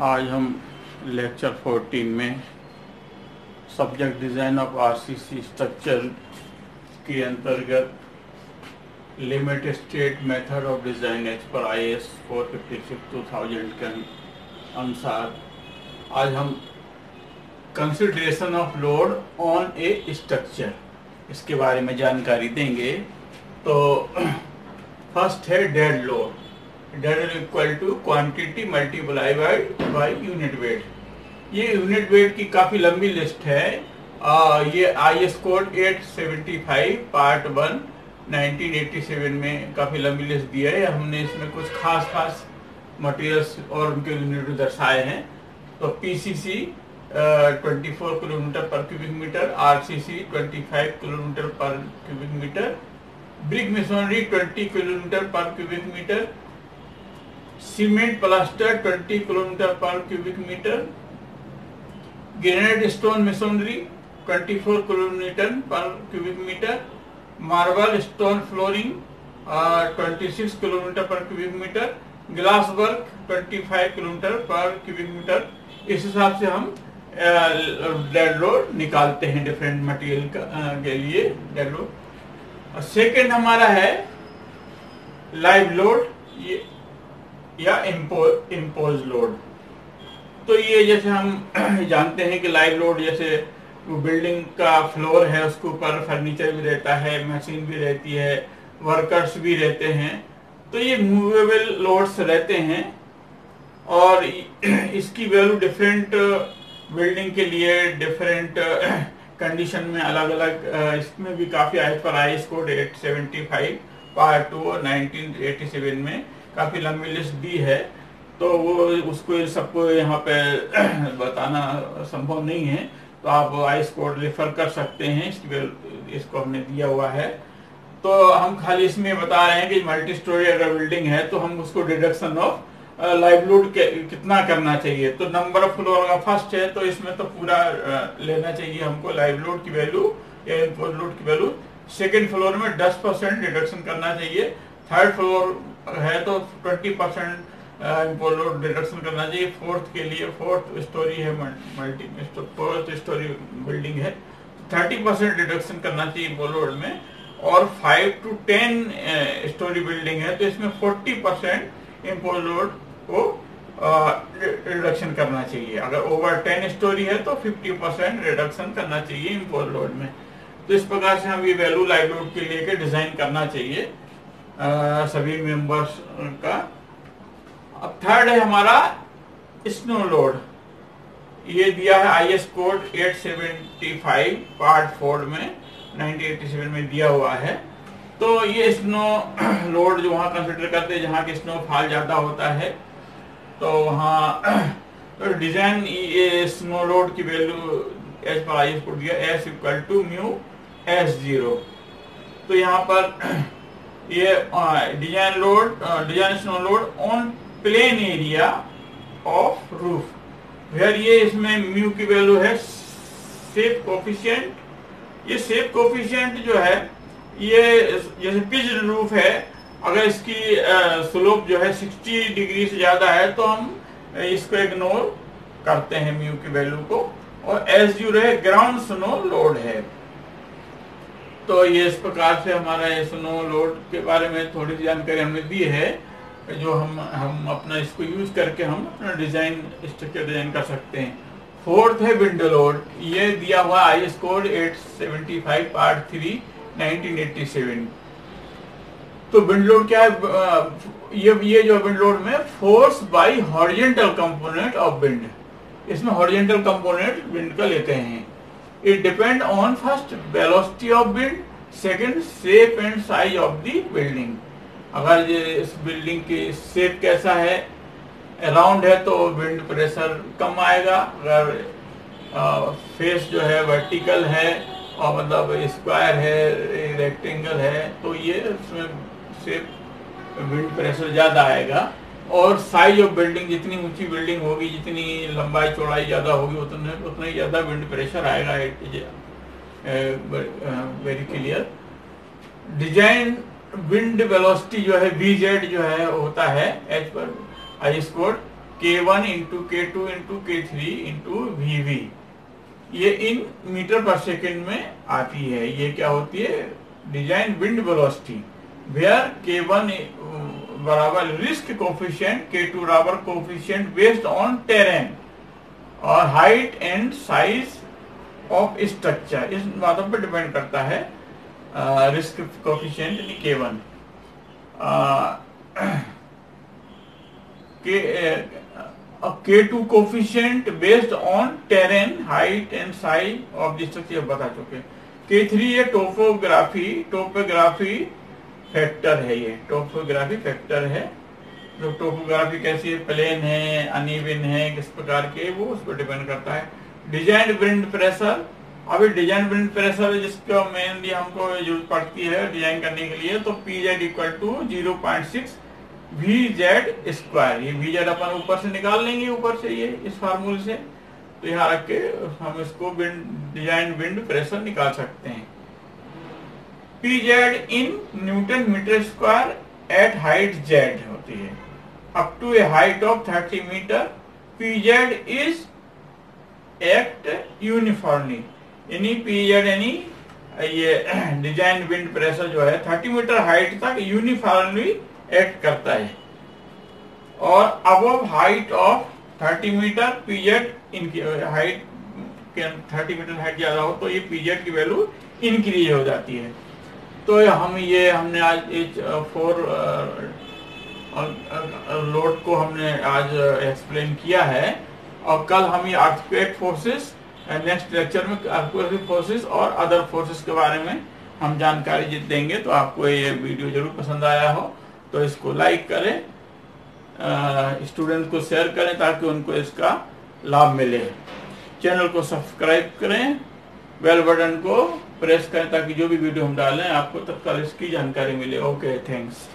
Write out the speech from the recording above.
आज हम लेक्चर 14 में subject design of RCC structure के अंतर्गत limit state method of design as पर IS 456-2000 के अनुसार आज हम consideration of load on a structure इसके बारे में जानकारी देंगे। तो फर्स्ट है dead load. Dead is equal to quantity multiply by unit weight. ये यूनिट वेट की काफ़ी लंबी लिस्ट है। ये IS कोड 875 पार्ट 1 1987 में काफ़ी लंबी लिस्ट दिया है। हमने इसमें कुछ खास मटेरियल्स और उनके यूनिट दर्शाए हैं। तो PCC 24 किलोमीटर पर क्यूबिक मीटर, RCC 25 किलोमीटर पर cubic metre, brick masonry 20 kilometre पर cubic metre, cement plaster 20 kilometre पर cubic metre, granite stone masonry 24 kilometre पर cubic metre, marble stone flooring 26 kilometre पर cubic metre, glass work 25 kilometre पर cubic metre. इस हिसाब से हम डेड लोड निकालते हैं डिफरेंट मटेरियल के लिए डेड लोड। सेकेंड हमारा है लाइव लोड या इम्पोज लोड। तो ये जैसे हम जानते हैं कि लाइव लोड जैसे बिल्डिंग का फ्लोर है, उसके ऊपर फर्नीचर भी रहता है, मशीन भी रहती है, वर्कर्स भी रहते हैं। तो ये मूवेबल लोड्स रहते हैं और इसकी वैल्यू डिफरेंट बिल्डिंग के लिए डिफरेंट कंडीशन में अलग अलग इसमें भी काफ़ी IS कोड 875 पार्ट 2 और 1987 में काफ़ी लंबी लिस्ट दी है। तो वो उसको सबको यहाँ पे बताना संभव नहीं है, तो आप IS कोड रेफर कर सकते हैं। इसको हमने दिया हुआ है। तो हम खाली इसमें बता रहे हैं कि मल्टी स्टोरी अगर बिल्डिंग है तो हम उसको डिडक्शन ऑफ लाइव लोड कितना करना चाहिए। तो नंबर ऑफ फ्लोर का फर्स्ट है तो इसमें तो पूरा लेना चाहिए हमको लाइव लोड की वैल्यू या इम्पोज लोड की वैल्यू। सेकेंड फ्लोर में 10% डिडक्शन करना चाहिए। थर्ड फ्लोर है तो 20% इम्पोज लोड डिडक्शन करना चाहिए। फोर्थ के लिए, फोर्थ स्टोरी है, फोर्थ स्टोरी बिल्डिंग है, 30% डिडक्शन करना चाहिए इम्पोज लोड में। और 5 to 10 स्टोरी बिल्डिंग है तो इसमें 40% इम्पोज लोड को रिडक्शन करना चाहिए। अगर ओवर 10 स्टोरी है तो 50% रिडक्शन करना चाहिए इम्पोज लोड में। तो इस प्रकार से हम ये वैल्यू लाइव लोड के लिए डिजाइन करना चाहिए सभी मेंबर्स का। अब थर्ड है हमारा स्नो लोड। ये दिया है IS कोड 875 पार्ट 4 में 1987 में दिया हुआ है। तो ये स्नो लोड जो वहाँ कंसिडर करते हैं जहाँ की स्नोफॉल ज़्यादा होता है, तो वहाँ डिजाइन ये स्नो लोड की वैल्यू एज पर IS कोड दिया S equal to mu S0। तो यहाँ पर ये design snow load on plane area of roof where, ये इसमें म्यू की वैल्यू है शेप कोफिशिएंट। ये शेप कोफिशिएंट जो है ये जैसे पिच रूफ है, अगर इसकी स्लोप जो है 60 डिग्री से ज्यादा है तो हम इसको इग्नोर करते हैं म्यू की वैल्यू को। और S0 है ग्राउंड स्नो लोड है। तो ये इस प्रकार से हमारा स्नो लोड के बारे में थोड़ी सी जानकारी हमने दी है, जो हम अपना इसको यूज करके हम अपना डिजाइन स्ट्रक्चर डिजाइन कर सकते हैं। फोर्थ है विंडो लोड। ये दिया हुआ IS कोड 875 पार्ट 3 1987। तो विंड लोड क्या है? ये जो विंड लोड में force by horizontal component of wind, इसमें हॉरिजॉन्टल कंपोनेंट विंड का लेते हैं। It depend on first velocity of wind, second shape and size of the building. अगर इस बिल्डिंग की शेप कैसा है, अराउंड है तो विंड प्रेशर कम आएगा। अगर फेस जो है वर्टिकल है और मतलब स्क्वायर है, रेक्टेंगल है, तो ये इसमें शेप विंड प्रेशर ज़्यादा आएगा। और साइज ऑफ बिल्डिंग, जितनी ऊंची बिल्डिंग होगी, जितनी लंबाई चौड़ाई ज़्यादा होगी, उतना ही ज़्यादा विंड प्रेशर आएगा। Very clear. Design wind velocity जो है VZ जो है होता है एज पर IS code K1 into K2 into K3 into VV, ये इन मीटर पर सेकेंड में आती है। ये क्या होती है? Design wind velocity, where K1 बराबर रिस्क कोफिशिएंट, K2 बराबर कोफिशिएंट बेस्ड ऑन टेरेन और height and size of structure. इस बातों पर डिपेंड करता है रिस्क कोफिशिएंट यानी K1। K2 coefficient based on terrain, height and size of the structure बता चुके। K3 ये टोपोग्राफी फैक्टर है। ये टोपोग्राफी फैक्टर है। जो टोपोग्राफी कैसी है, प्लेन है, अनइवन है, किस प्रकार के, वो उस पर डिपेंड करता है। डिजाइन विंड प्रेशर, अभी डिजाइन विंड प्रेशर जिसका मेनली हमको जरूरत पड़ती है डिजाइन करने के लिए, तो PZ equal to 0.6 VZ square. ये VZ अपन ऊपर से निकाल लेंगे, ऊपर से ये इस फार्मूले से, तो यहाँ रख के हम इसको डिजाइन विंड प्रेशर निकाल सकते हैं। PZ in newton metre square at height Z होती है up to a height of 30 metre. PZ is act uniformly, यानी PZ यानी ये डिजाइन विंड प्रेशर जो है 30 मीटर हाइट तक यूनिफॉर्मली एक्ट करता है। और above height of 30 metre PZ, इनकी हाइट 30 मीटर हाइट ज्यादा हो तो ये PZ की वैल्यू इंक्रीज हो जाती है। तो हमने आज इस 4 लोड को हमने आज एक्सप्लेन किया है, और कल हम ये अर्थक्वेक फोर्सेस, नेक्स्ट लेक्चर में अर्थक्वेक फोर्सेस और अदर फोर्सेस के बारे में हम जानकारी देंगे। तो आपको ये वीडियो जरूर पसंद आया हो तो इसको लाइक करें, स्टूडेंट को शेयर करें ताकि उनको इसका लाभ मिले। चैनल को सब्सक्राइब करें, बेल बटन को प्रेस करें ताकि जो भी वीडियो हम डालें आपको तत्काल इसकी जानकारी मिले। Okay, thanks.